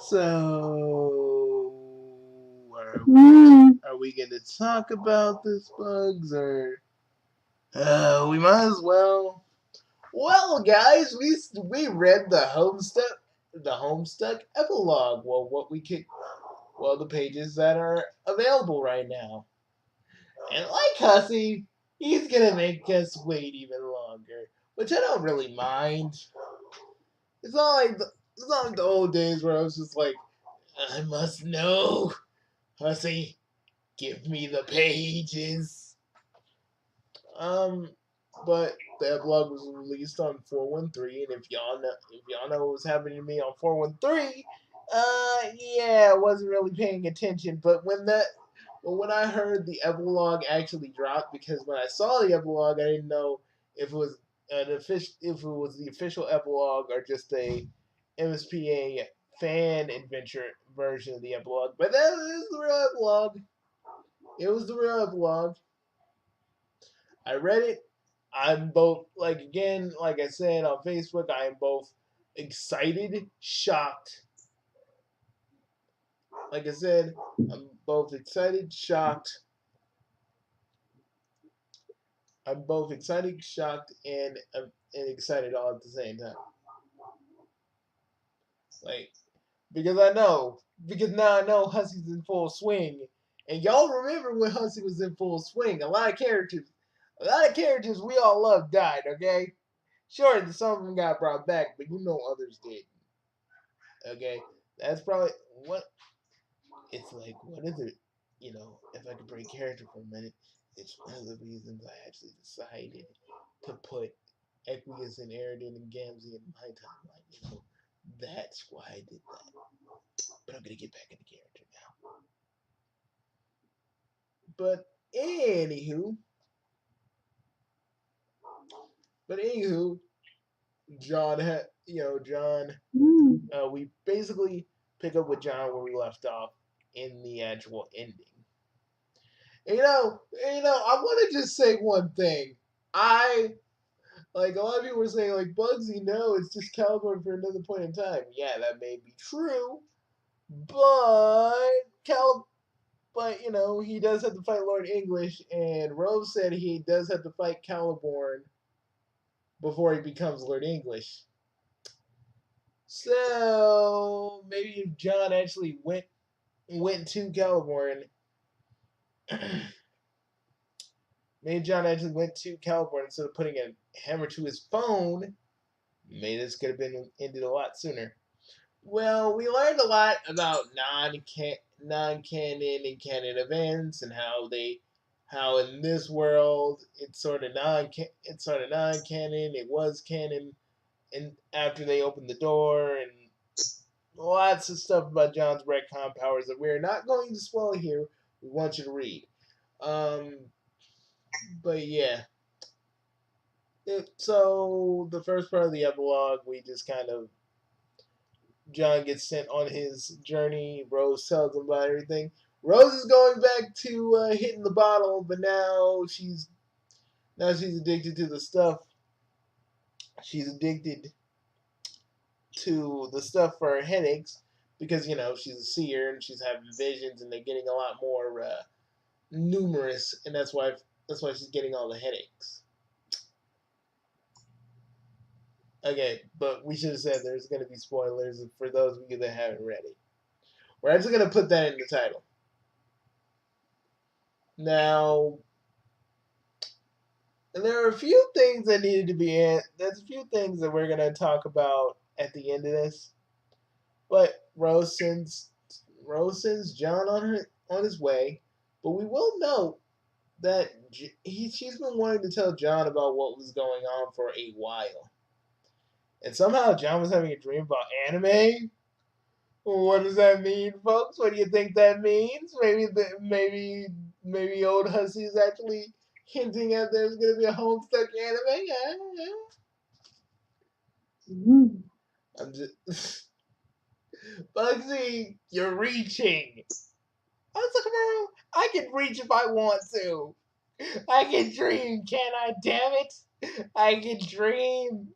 So, Mm. are we gonna talk about this bugs or we might as well. Well, guys, we read the Homestuck epilogue. The pages that are available right now, and like Hussy, he's gonna make us wait even longer, which I don't really mind. It's not like the old days where I was just like, I must know, Hussy. Give me the pages. Um, but the epilogue was released on 413, and if y'all know what was happening to me on 413, yeah, I wasn't really paying attention. But when I heard the epilogue actually dropped, because when I saw the epilogue, I didn't know if it was the official epilogue or just a MSPA fan adventure version of the epilogue. But that is the real epilogue. It was the real epilogue. I read it. I'm both like I said on Facebook, I am both excited, shocked. Like I said, I'm both excited, shocked. I'm both excited, shocked, and excited all at the same time. Like because now I know Hussy's in full swing, and y'all remember when Hussy was in full swing. A lot of characters we all loved died. Okay, sure, some of them got brought back, but others did. Okay, that's probably what it's like. What is it? If I could break character for a minute, it's one of the reasons I actually decided to put Equius and Aridin and Gamzee in my timeline. That's why I did that. But I'm gonna get back into character now. But anywho, but anywho, John had John. Mm. We basically pick up with John where we left off in the actual ending. I want to just say one thing. I like a lot of people were saying like Bugsy, no, it's just Caliburn for another point in time. Yeah, that may be true, but Cal, but he does have to fight Lord English, and Rose said he does have to fight Caliburn before he becomes Lord English. So maybe if John actually went to Caliburn, maybe John actually went to Caliburn instead of putting a hammer to his phone. Maybe this could have been ended a lot sooner. Well, we learned a lot about non-canon and canon events and how in this world it's sort of non-canon. It was canon, and after they opened the door, and lots of stuff about John's retcon powers that we're not going to spoil here. We want you to read. Um, but yeah. So the first part of the epilogue, we just kind of John gets sent on his journey. Rose tells him about everything. Rose is going back to hitting the bottle, but now she's addicted to the stuff. She's addicted to the stuff for her headaches because she's a seer and she's having visions and they're getting a lot more numerous, and that's why she's getting all the headaches. Okay, but we should have said there's going to be spoilers for those of you that haven't read it. We're actually going to put that in the title. Now, there are a few things that needed to be in. There's a few things that we're going to talk about at the end of this. But Rose sends John on his way. But we will note that she's been wanting to tell John about what was going on for a while. And somehow John was having a dream about anime. What does that mean, folks? What do you think that means? Maybe old Hussy is actually hinting at there's gonna be a Homestuck anime. Mm. I'm just Bugsy, you're reaching. Osakamoru, I can reach if I want to. I can dream, can I? Damn it! I can dream.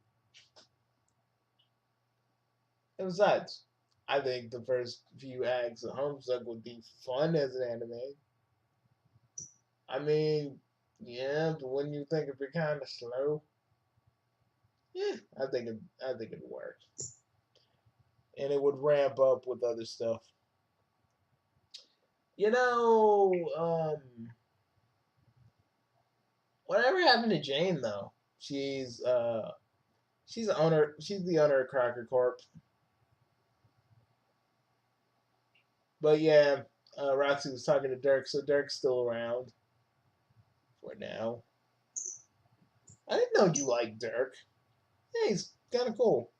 And besides, I think the first few acts of Homestuck would be fun as an anime. I mean, yeah, but when you think it'd be kind of slow, yeah, I think it'd work, and it would ramp up with other stuff. You know, whatever happened to Jane though? She's uh, she's the owner. She's the owner of Cracker Corp. But yeah, Roxy was talking to Dirk, so Dirk's still around for now. I didn't know you liked Dirk. Yeah, he's kind of cool.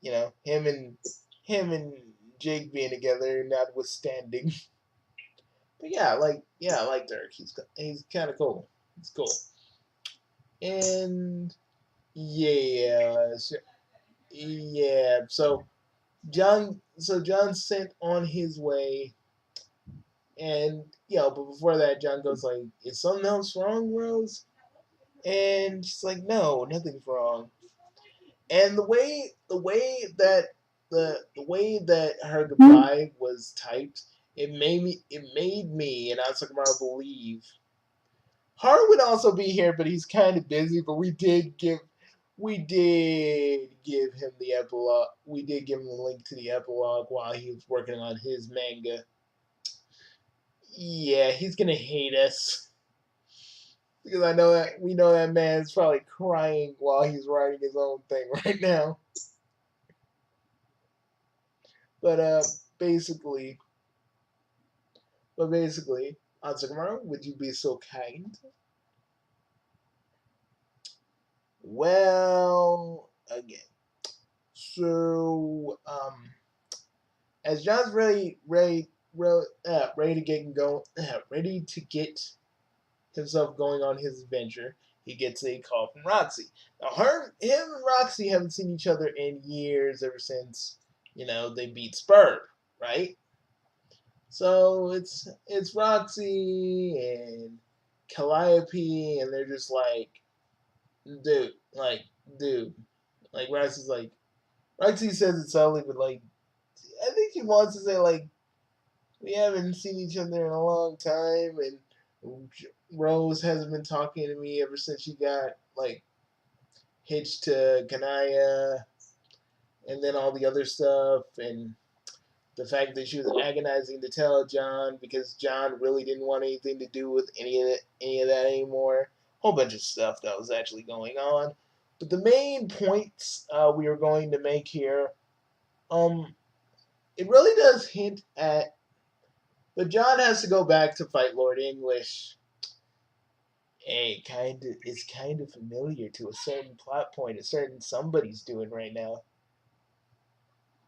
You know, him and Jake being together, notwithstanding. But I like Dirk. He's kind of cool. He's cool. And yeah, yeah. So John sent on his way, and but before that, John goes like, "Is something else wrong, Rose?" And she's like, "No, nothing's wrong." And the way that her goodbye was typed, it made me and Asakura believe Haru would also be here, but he's kind of busy. But we did give him the epilogue. We did give him the link to the epilogue while he was working on his manga. Yeah, he's gonna hate us because I know that we know that man's probably crying while he's writing his own thing right now. But basically, basically, Asakura, would you be so kind? Well, again. So, as John's ready to get going, ready to get himself going on his adventure, he gets a call from Roxy. Now, him and Roxy haven't seen each other in years, ever since they beat Spurb, right? So it's Roxy and Calliope, and they're just dude, like, dude, like Roxy says it subtly, but I think he wants to say we haven't seen each other in a long time, and Rose hasn't been talking to me ever since she got hitched to Kanaya, and then all the other stuff, and the fact that she was agonizing to tell John because John really didn't want anything to do with any of that anymore. Whole bunch of stuff that was actually going on. But the main points we are going to make here, it really does hint at. But John has to go back to fight Lord English. Hey, is kind of familiar to a certain plot point, a certain somebody's doing right now.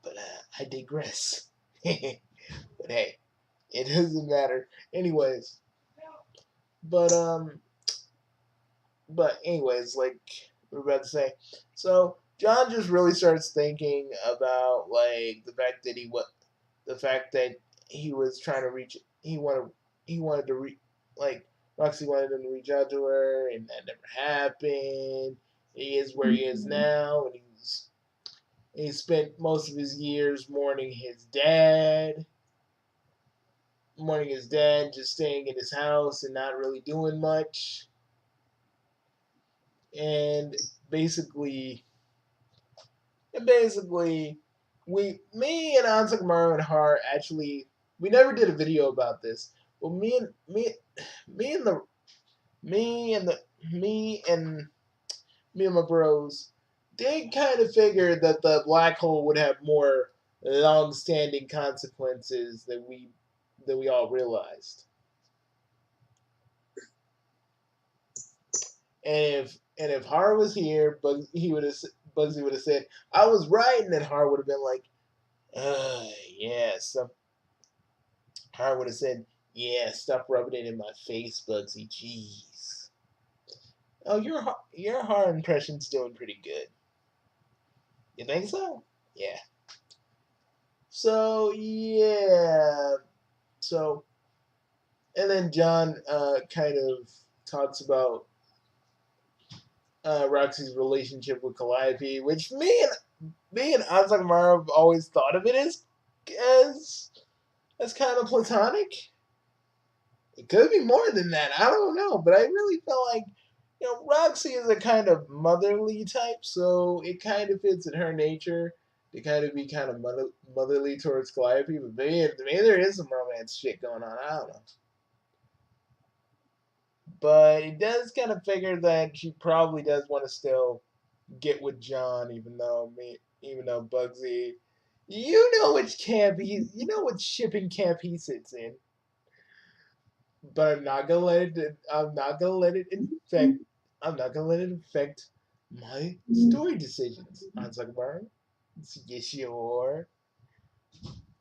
But I digress. But hey, it doesn't matter. Anyways, but like we're about to say, so John just really starts thinking about the fact that he was trying to reach, he wanted to like Roxy wanted him to reach out to her, and that never happened. He is where he is now, and he spent most of his years mourning his dad, just staying in his house and not really doing much. And basically, basically, me and Ansakamaru and Har actually, we never did a video about this, but me and the, me and the, me and my bros did kind of figure that the black hole would have more long-standing consequences than we all realized. And if Har was here, Bugsy would have said I was right, and then Har would have been like, yeah, stuff. Har would have said, yeah, stop rubbing it in my face, Bugsy. Jeez. Oh, your Har impression's doing pretty good. You think so? Yeah. So yeah. So and then John kind of talks about Roxy's relationship with Calliope, which me and Anzakmar have always thought of it as as kind of platonic. It could be more than that. I don't know, but I really felt like Roxy is a kind of motherly type, so it kind of fits in her nature to kind of be kind of motherly towards Calliope. But maybe there is some romance shit going on. I don't know. But it does kind of figure that she probably does want to still get with John, even though Bugsy, which camp you know what shipping camp he sits in. But I'm not gonna let it. I'm not gonna let it infect. I'm not gonna let it affect my story decisions. On Sakamaru, yes, you're.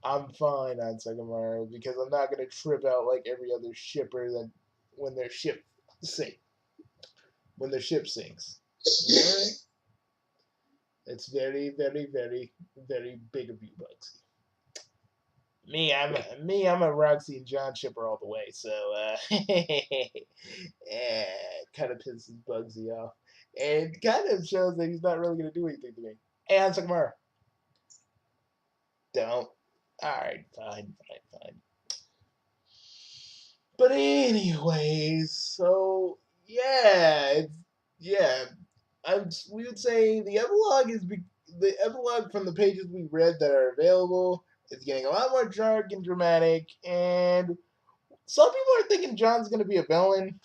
I'm fine on Sakamaru because I'm not gonna trip out like every other shipper that when their ship sink when their ship sinks. Alright, it's very, very, very, very big of you, Bugsy. I'm a Roxy and John shipper all the way. So yeah, kind of pisses Bugsy off, and kind of shows that he's not really gonna do anything to me. Hey, Hansakamura, don't. All right, fine. But anyways, so yeah. We would say the epilogue from the pages we read that are available is getting a lot more dark and dramatic, and some people are thinking John's going to be a villain.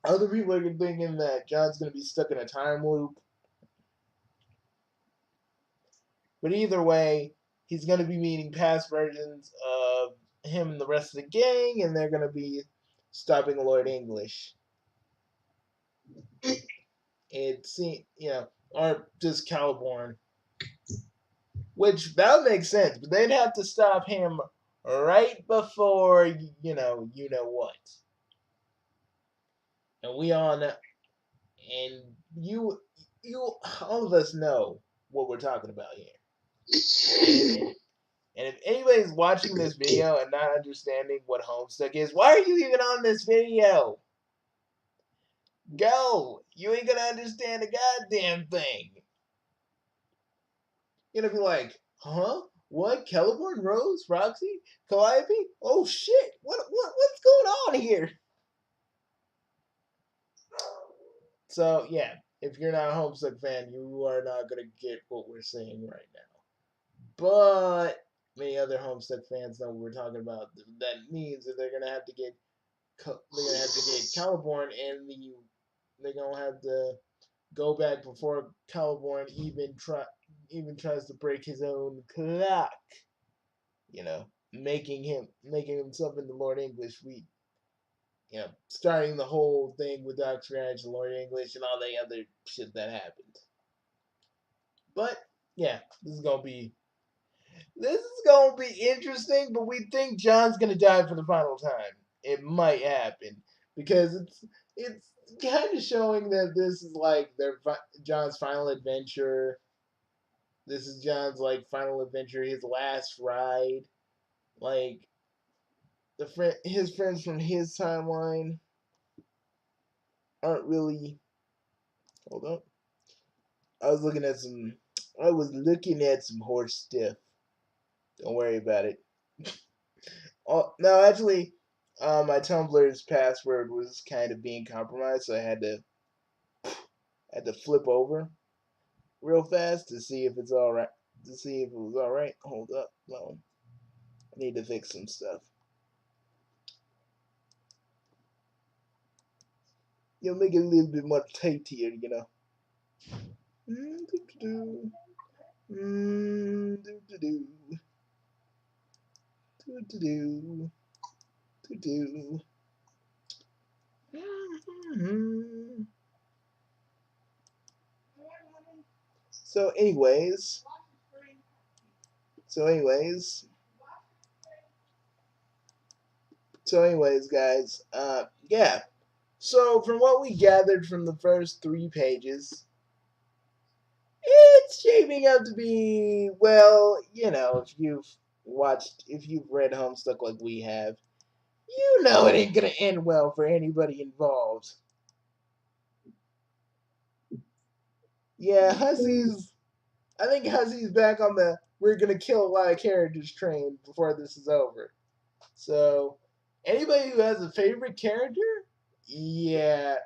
Other people are thinking that John's going to be stuck in a time loop. But either way, he's going to be meeting past versions of him and the rest of the gang, and they're going to be stopping Lord English. Or just Caliborn. Which, that would make sense, but they'd have to stop him right before, what. And we all know, and all of us know what we're talking about here. And if anybody's watching this video and not understanding what Homestuck is, why are you even on this video? Go! You ain't gonna understand a goddamn thing. You're gonna be like, huh? What? Celeborn, Rose, Roxy, Calliope? Oh shit! What's going on here? So yeah, if you're not a Homestuck fan, you are not gonna get what we're saying right now. But many other Homestuck fans know what we're talking about. That means that they're gonna have to get Caliborn, and they're gonna have to go back before Caliborn even tries to break his own clock. Making himself into Lord English. Starting the whole thing with Doc Scratch and Lord English and all the other shit that happened. But yeah, this is gonna be interesting. But we think John's gonna die for the final time. It might happen because it's kind of showing that this is like John's final adventure. This is John's final adventure, his last ride. Like his friends from his timeline aren't really. Hold up. I was looking at some horse stuff. Don't worry about it. Oh no, actually, my Tumblr's password was kind of being compromised, so I had to flip over real fast to see if it's all right. To see if it was all right. Hold up, no, I need to fix some stuff. Make it a little bit more tightier, Do-do-do. Do-do-do. Do-do-do. Do-do. So anyways, guys, yeah. So from what we gathered from the first 3 pages, it's shaping up to be, well, if you've read Homestuck like we have, it ain't gonna end well for anybody involved. Yeah, I think Hussey's back on the we're gonna kill a lot of characters train before this is over. So, anybody who has a favorite character, yeah,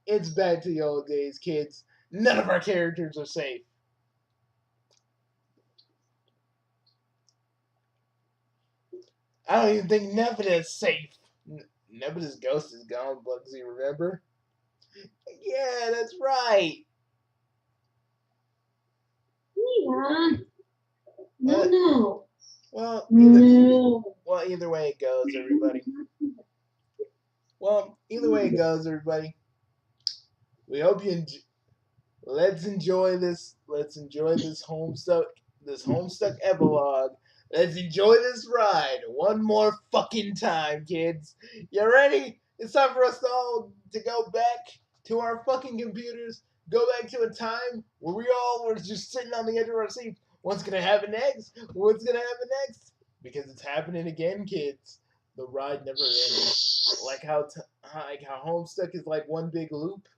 it's back to the old days, kids. None of our characters are safe. I don't even think Nebida's safe. Nebida's ghost is gone, Bugsy, remember? Yeah, that's right. Yeah. No, But, no. well, No. either way it goes, everybody. Well, either way it goes, everybody. We hope you enjoy. Let's enjoy this. Let's enjoy this Homestuck. This Homestuck epilogue. Let's enjoy this ride one more fucking time, kids. You ready? It's time for us to all to go back to our fucking computers. Go back to a time where we all were just sitting on the edge of our seats. What's gonna happen next? What's gonna happen next? Because it's happening again, kids. The ride never ends. Like how Homestuck is like one big loop.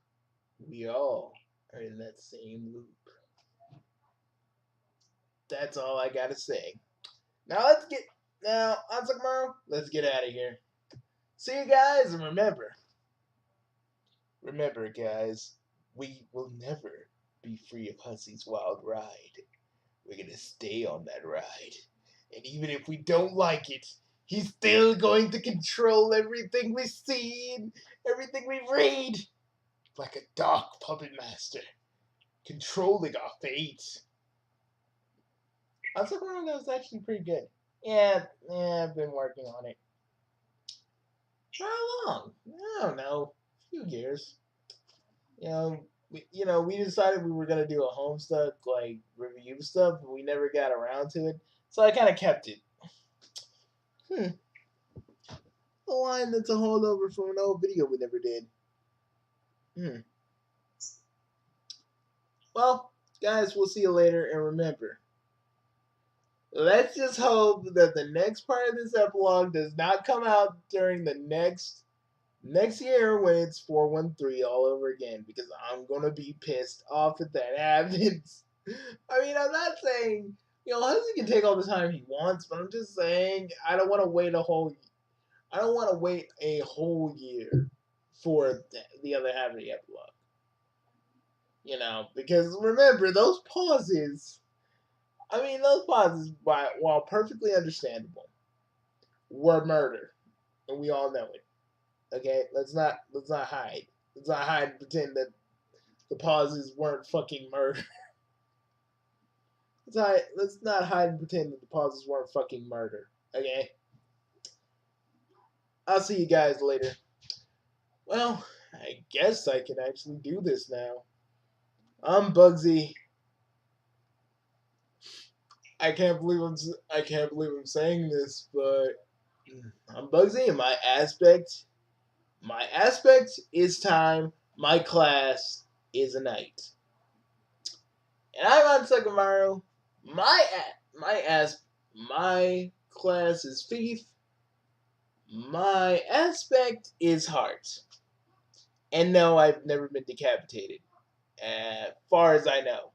We all are in that same loop. That's all I gotta say. Now on tomorrow. Let's get out of here. See you guys, and remember, guys, we will never be free of Hussey's wild ride. We're gonna stay on that ride, and even if we don't like it, he's still going to control everything we see and everything we read, like a dark puppet master controlling our fate. On tomorrow, that was actually pretty good. Yeah, I've been working on it. For how long? I don't know. A few years. We decided we were gonna do a Homestuck like review stuff, but we never got around to it. So I kind of kept it. Hmm. A line that's a holdover from an old video we never did. Hmm. Well, guys, we'll see you later, and remember, let's just hope that the next part of this epilogue does not come out during the next year when it's 413 all over again, because I'm gonna be pissed off if that happens. I mean, I'm not saying Hudson can take all the time he wants, but I'm just saying I don't want to wait a whole year for the other half of the epilogue. Because remember those pauses. I mean, those pauses, while perfectly understandable, were murder, and we all know it. Okay, let's not hide. Let's not hide and pretend that the pauses weren't fucking murder. Let's not hide and pretend that the pauses weren't fucking murder. Okay? I'll see you guys later. Well, I guess I can actually do this now. I'm Bugsy. I can't believe I'm saying this, but I'm Bugsy, and my aspect is time. My class is a night. And I'm on Sakamaru. My class is thief. My aspect is heart. And no, I've never been decapitated, as far as I know.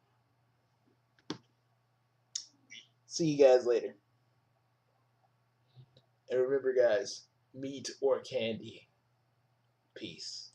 See you guys later. And remember, guys, meat or candy. Peace.